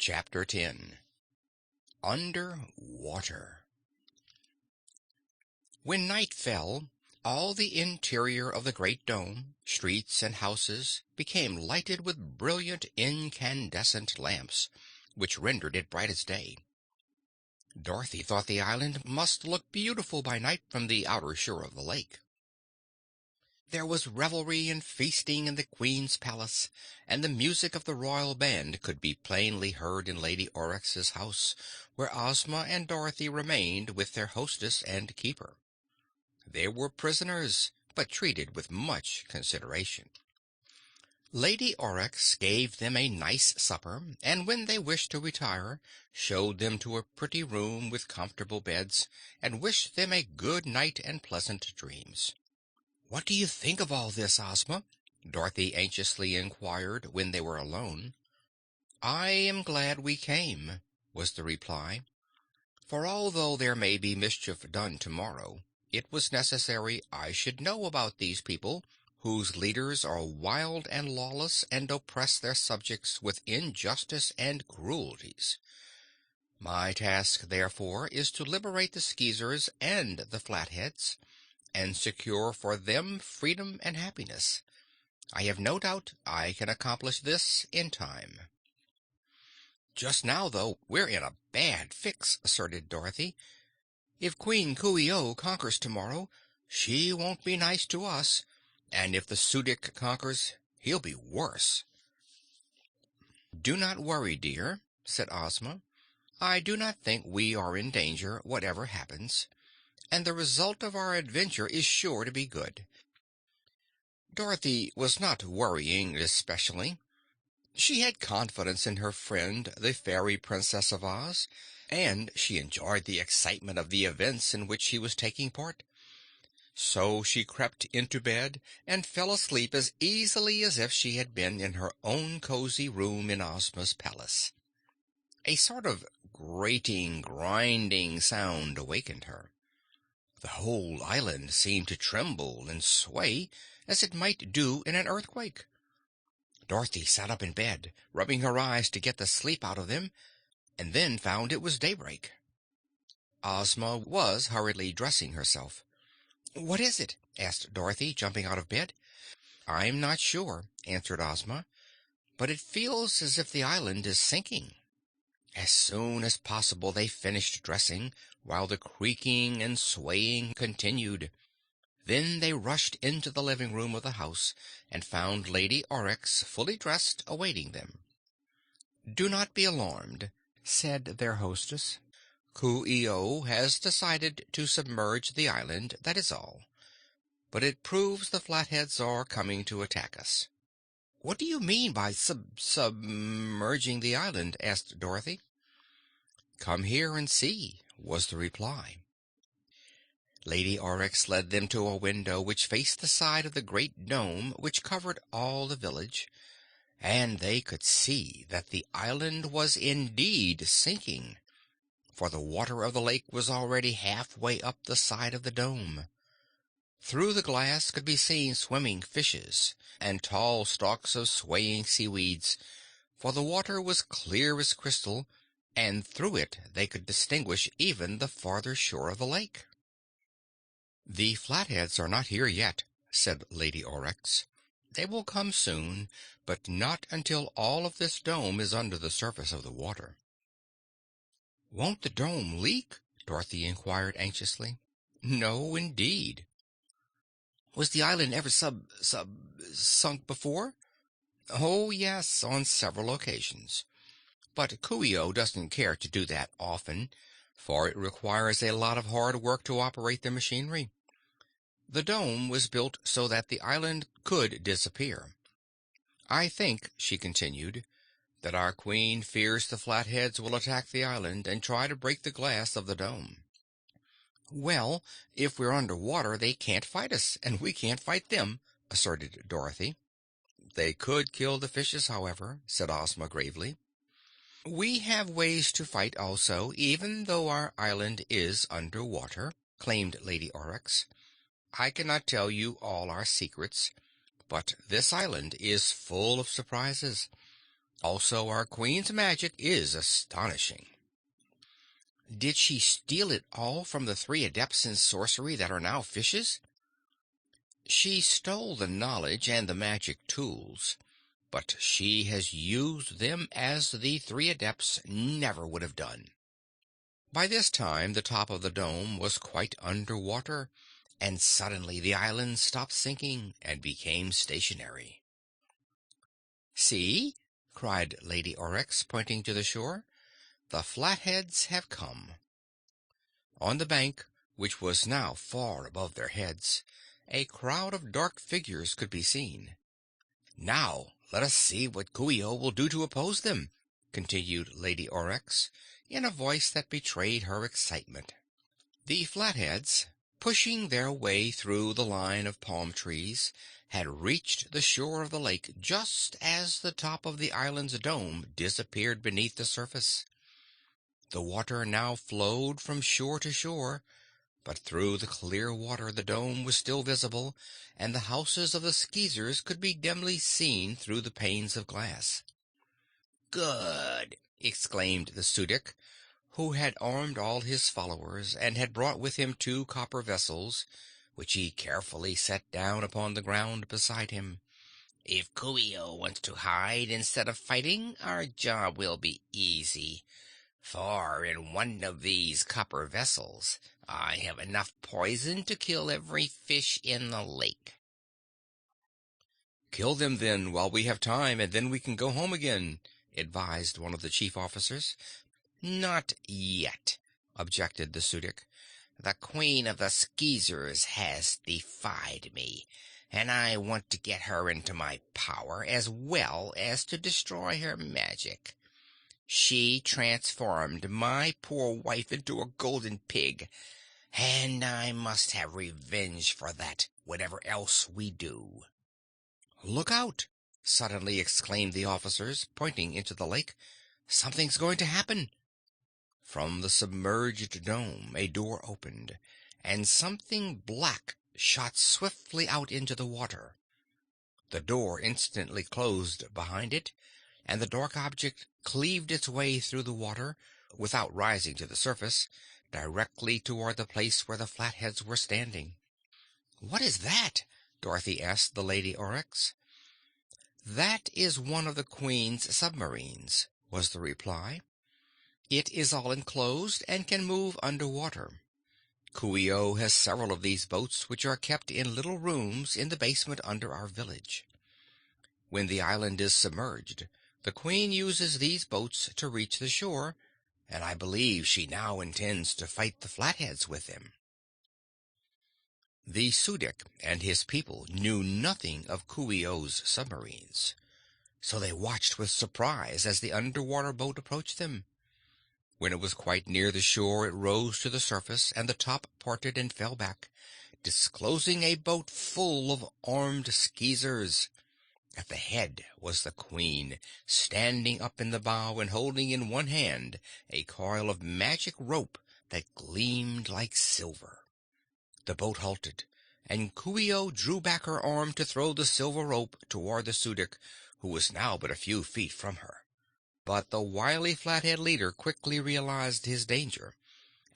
Chapter 10 Under Water When night fell, all the interior of the great dome, streets and houses, became lighted with brilliant incandescent lamps, which rendered it bright as day. Dorothy thought the island must look beautiful by night from the outer shore of the lake. There was revelry and feasting in the Queen's palace, and the music of the royal band could be plainly heard in Lady Auryx's house, where Ozma and Dorothy remained with their hostess and keeper. They were prisoners, but treated with much consideration. Lady Auryx gave them a nice supper, and when they wished to retire, showed them to a pretty room with comfortable beds, and wished them a good night and pleasant dreams. "What do you think of all this, Ozma?" Dorothy anxiously inquired when they were alone. "I am glad we came," was the reply, "for although there may be mischief done tomorrow, it was necessary I should know about these people, whose leaders are wild and lawless and oppress their subjects with injustice and cruelties. My task, therefore, is to liberate the Skeezers and the Flatheads, and secure for them freedom and happiness. I have no doubt I can accomplish this in time." "Just now, though, we're in a bad fix," asserted Dorothy. "If Queen Coo ee oh conquers tomorrow, she won't be nice to us, and if the Su dic conquers, he'll be worse." "Do not worry, dear," said Ozma. "I do not think we are in danger, whatever happens, and the result of our adventure is sure to be good." Dorothy was not worrying especially. She had confidence in her friend, the Fairy Princess of Oz, and she enjoyed the excitement of the events in which she was taking part. So she crept into bed and fell asleep as easily as if she had been in her own cozy room in Ozma's palace. A sort of grating, grinding sound awakened her. The whole island seemed to tremble and sway as it might do in an earthquake. Dorothy sat up in bed, rubbing her eyes to get the sleep out of them, and then found it was daybreak. Ozma was hurriedly dressing herself. "What is it?" asked Dorothy, jumping out of bed. "I'm not sure," answered Ozma, "but it feels as if the island is sinking." As soon as possible they finished dressing, while the creaking and swaying continued. Then they rushed into the living room of the house and found Lady Auryx fully dressed, awaiting them. "Do not be alarmed," said their hostess. "Coo ee oh has decided to submerge the island, that is all. But it proves the Flatheads are coming to attack us." "What do you mean by submerging the island?" asked Dorothy. "Come here and see," was the reply. Lady Auryx led them to a window which faced the side of the great dome which covered all the village, and they could see that the island was indeed sinking, for the water of the lake was already halfway up the side of the dome. Through the glass could be seen swimming fishes and tall stalks of swaying seaweeds, for the water was clear as crystal, and through it they could distinguish even the farther shore of the lake. "The Flatheads are not here yet," said Lady Auryx. "They will come soon, but not until all of this dome is under the surface of the water." "Won't the dome leak?" Dorothy inquired anxiously. "No, indeed." "Was the island ever sunk before?" "Oh, yes, on several occasions. But Coo ee oh doesn't care to do that often, for it requires a lot of hard work to operate the machinery. The dome was built so that the island could disappear. I think," she continued, "that our Queen fears the Flatheads will attack the island and try to break the glass of the dome." "Well, if we're under water they can't fight us, and we can't fight them," asserted Dorothy. "They could kill the fishes, however," said Ozma gravely. "We have ways to fight also, even though our island is under water," claimed Lady Auryx. "I cannot tell you all our secrets, but this island is full of surprises. Also, our queen's magic is astonishing. Did she steal it all from the three adepts in sorcery that are now fishes? She stole the knowledge and the magic tools, but she has used them as the three adepts never would have done. By this time the top of the dome was quite under water, and suddenly the island stopped sinking and became stationary. "See!" cried Lady Aurex, pointing to the shore. "The Flatheads have come." On the bank, which was now far above their heads, a crowd of dark figures could be seen. "Now let us see what Coo ee oh will do to oppose them," continued Lady Aurex, in a voice that betrayed her excitement. The Flatheads, pushing their way through the line of palm trees, had reached the shore of the lake just as the top of the island's dome disappeared beneath the surface. The water now flowed from shore to shore, but through the clear water the dome was still visible, and the houses of the Skeezers could be dimly seen through the panes of glass. "Good!" exclaimed the Su dic, who had armed all his followers and had brought with him two copper vessels, which he carefully set down upon the ground beside him. "If Coo ee oh wants to hide instead of fighting, our job will be easy. For in one of these copper vessels I have enough poison to kill every fish in the lake." "Kill them then while we have time, and then we can go home again," advised one of the chief officers. "Not yet," objected the Su dic. "The Queen of the Skeezers has defied me, and I want to get her into my power as well as to destroy her magic. She transformed my poor wife into a golden pig, and I must have revenge for that, whatever else we do." "Look out!" suddenly exclaimed the officers, pointing into the lake. "Something's going to happen." From the submerged dome a door opened, and something black shot swiftly out into the water. The door instantly closed behind it, and the dark object cleaved its way through the water, without rising to the surface, directly toward the place where the Flatheads were standing. "What is that?" Dorothy asked the Lady Aurex. "That is one of the Queen's submarines," was the reply. "It is all enclosed and can move under water. Coo ee oh has several of these boats which are kept in little rooms in the basement under our village. When the island is submerged, the Queen uses these boats to reach the shore, and I believe she now intends to fight the Flatheads with them." The Su dic and his people knew nothing of Coo ee oh's submarines, so they watched with surprise as the underwater boat approached them. When it was quite near the shore it rose to the surface, and the top parted and fell back, disclosing a boat full of armed Skeezers. At the head was the Queen, standing up in the bow and holding in one hand a coil of magic rope that gleamed like silver. The boat halted, and Coo ee oh drew back her arm to throw the silver rope toward the Su dic, who was now but a few feet from her. But the wily Flathead leader quickly realized his danger,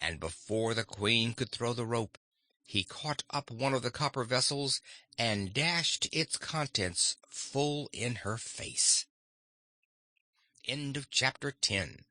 and before the Queen could throw the rope, he caught up one of the copper vessels and dashed its contents full in her face. End of chapter 10.